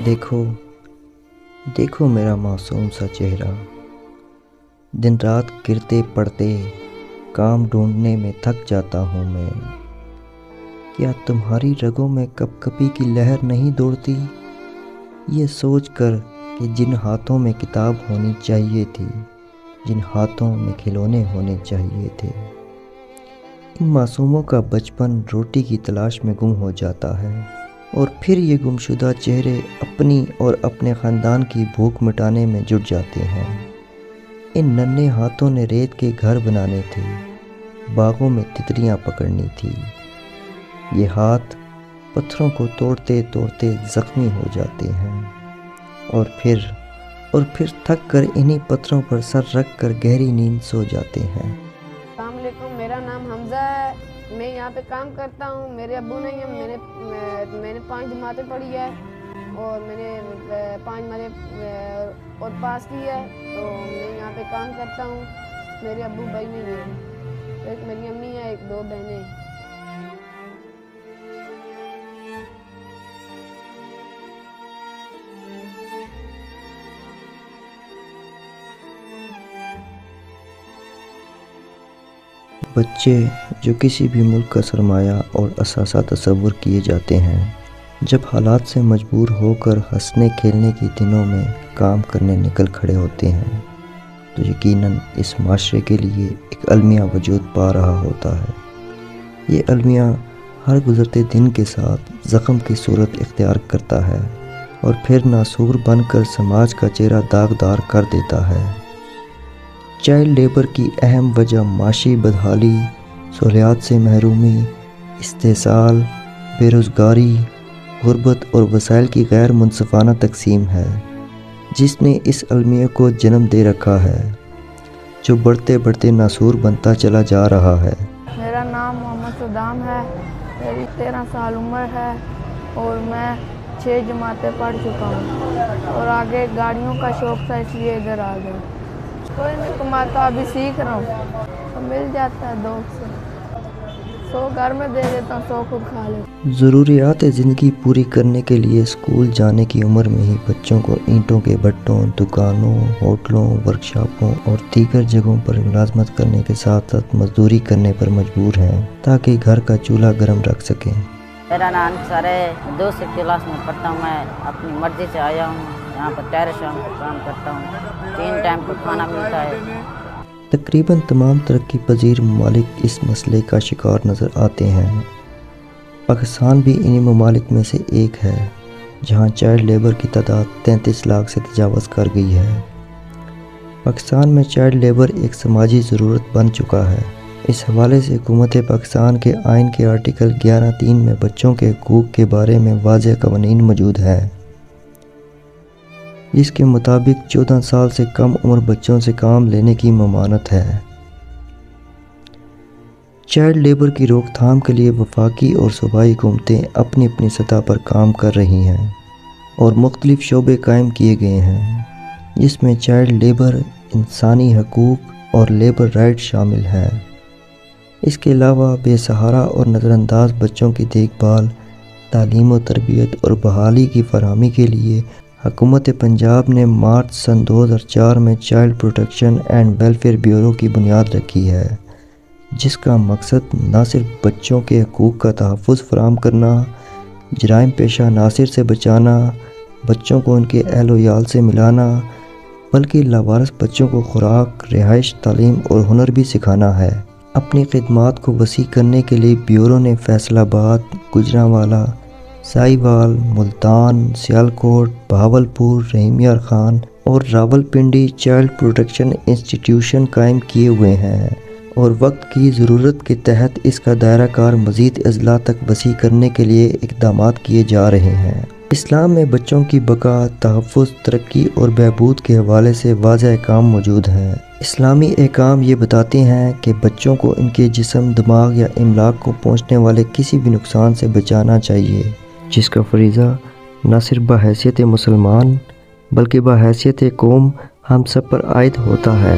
دیکھو دیکھو میرا معصوم سا چہرہ، دن رات گرتے پڑتے کام ڈھونڈنے میں تھک جاتا ہوں میں۔ کیا تمہاری رگوں میں کپ کپی کی لہر نہیں دوڑتی، یہ سوچ کر کہ جن ہاتھوں میں کتاب ہونی چاہیے تھی، جن ہاتھوں میں کھلونے ہونے چاہیے تھے۔ ان معصوموں کا بچپن روٹی کی تلاش میں گم ہو جاتا ہے، اور پھر یہ گمشدہ چہرے اپنی اور اپنے خاندان کی بھوک مٹانے میں جٹ جاتے ہیں۔ ان ننھے ہاتھوں نے ریت کے گھر بنانے تھے، باغوں میں تتریاں پکڑنی تھی۔ یہ ہاتھ پتھروں کو توڑتے توڑتے زخمی ہو جاتے ہیں، اور پھر تھک کر انہی پتھروں پر سر رکھ کر گہری نیند سو جاتے ہیں۔ السلام علیکم، میرا نام حمزہ ہے، میں یہاں پہ کام کرتا ہوں۔ میرے ابو نہیں ہیں، میں نے 5 جماعتیں پڑھی ہے، اور میں نے 5 جماعتیں اور پاس کی ہے، تو میں یہاں پہ کام کرتا ہوں۔ میرے ابو بھائی نہیں ہیں، ایک میری امی ہے، 2 بہنیں۔ بچے جو کسی بھی ملک کا سرمایہ اور اثاثہ تصور کیے جاتے ہیں، جب حالات سے مجبور ہو کر ہنسنے کھیلنے کے دنوں میں کام کرنے نکل کھڑے ہوتے ہیں، تو یقیناً اس معاشرے کے لیے ایک المیہ وجود پا رہا ہوتا ہے۔ یہ المیہ ہر گزرتے دن کے ساتھ زخم کی صورت اختیار کرتا ہے، اور پھر ناسور بن کر سماج کا چہرہ داغدار کر دیتا ہے۔ چائلڈ لیبر کی اہم وجہ معاشی بدحالی، سہولیات سے محرومی، استحصال، بے روزگاری، غربت اور وسائل کی غیر منصفانہ تقسیم ہے، جس نے اس المیہ کو جنم دے رکھا ہے، جو بڑھتے بڑھتے ناسور بنتا چلا جا رہا ہے۔ میرا نام محمد صدام ہے، میری 13 سال عمر ہے، اور میں 6 جماعتیں پڑھ چکا ہوں، اور آگے گاڑیوں کا شوق تھا، اس لیے ادھر آ گیا۔ کوئی نہیں کماتا، ابھی سیکھ رہا ہوں، تو مل جاتا ہے دوست سے، 100 گھر میں دے دیتا ہوں، 100 خود کھا لیتا۔ ضروریات زندگی پوری کرنے کے لیے اسکول جانے کی عمر میں ہی بچوں کو اینٹوں کے بھٹوں، دکانوں، ہوٹلوں، ورکشاپوں اور دیگر جگہوں پر ملازمت کرنے کے ساتھ ساتھ مزدوری کرنے پر مجبور ہیں، تاکہ گھر کا چولہا گرم رکھ سکیں۔ میرا نام انصار ہے، 2ری کلاس میں پڑھتا ہوں۔ میں اپنی مرضی سے آیا ہوں، یہاں پر ٹائر شام کا کام کرتا ہوں، 3 ٹائم پر کھانا ملتا ہے۔ تقریباً تمام ترقی پذیر ممالک اس مسئلے کا شکار نظر آتے ہیں۔ پاکستان بھی انہی ممالک میں سے ایک ہے، جہاں چائلڈ لیبر کی تعداد 33 لاکھ سے تجاوز کر گئی ہے۔ پاکستان میں چائلڈ لیبر ایک سماجی ضرورت بن چکا ہے۔ اس حوالے سے حکومت پاکستان کے آئین کے آرٹیکل 11(3) میں بچوں کے حقوق کے بارے میں واضح قوانین موجود ہیں، جس کے مطابق 14 سال سے کم عمر بچوں سے کام لینے کی ممانعت ہے۔ چائلڈ لیبر کی روک تھام کے لیے وفاقی اور صوبائی حکومتیں اپنی اپنی سطح پر کام کر رہی ہیں، اور مختلف شعبے قائم کیے گئے ہیں، جس میں چائلڈ لیبر، انسانی حقوق اور لیبر رائٹ شامل ہیں۔ اس کے علاوہ بے سہارا اور نظر انداز بچوں کی دیکھ بھال، تعلیم و تربیت اور بحالی کی فراہمی کے لیے حکومت پنجاب نے مارچ سن 2004 میں child protection and welfare bureau کی بنیاد رکھی ہے، جس کا مقصد نہ صرف بچوں کے حقوق کا تحفظ فراہم کرنا، جرائم پیشہ عناصر سے بچانا، بچوں کو ان کے اہل و عیال سے ملانا، بلکہ لاوارث بچوں کو خوراک، رہائش، تعلیم اور ہنر بھی سکھانا ہے۔ اپنی خدمات کو وسیع کرنے کے لیے بیورو نے فیصل آباد، گوجرانوالہ، ساہیوال، ملتان، سیالکوٹ، بہاولپور، رحیم یار خان اور راولپنڈی چائلڈ پروٹیکشن انسٹیٹیوشن قائم کیے ہوئے ہیں، اور وقت کی ضرورت کے تحت اس کا دائرہ کار مزید اضلاع تک وسیع کرنے کے لیے اقدامات کیے جا رہے ہیں۔ اسلام میں بچوں کی بقا، تحفظ، ترقی اور بہبود کے حوالے سے واضح احکام موجود ہیں۔ اسلامی احکام یہ بتاتے ہیں کہ بچوں کو ان کے جسم، دماغ یا املاک کو پہنچنے والے کسی بھی نقصان سے بچانا چاہیے، جس کا فریضہ نہ صرف بحیثیت مسلمان بلکہ بحیثیت قوم ہم سب پر عائد ہوتا ہے۔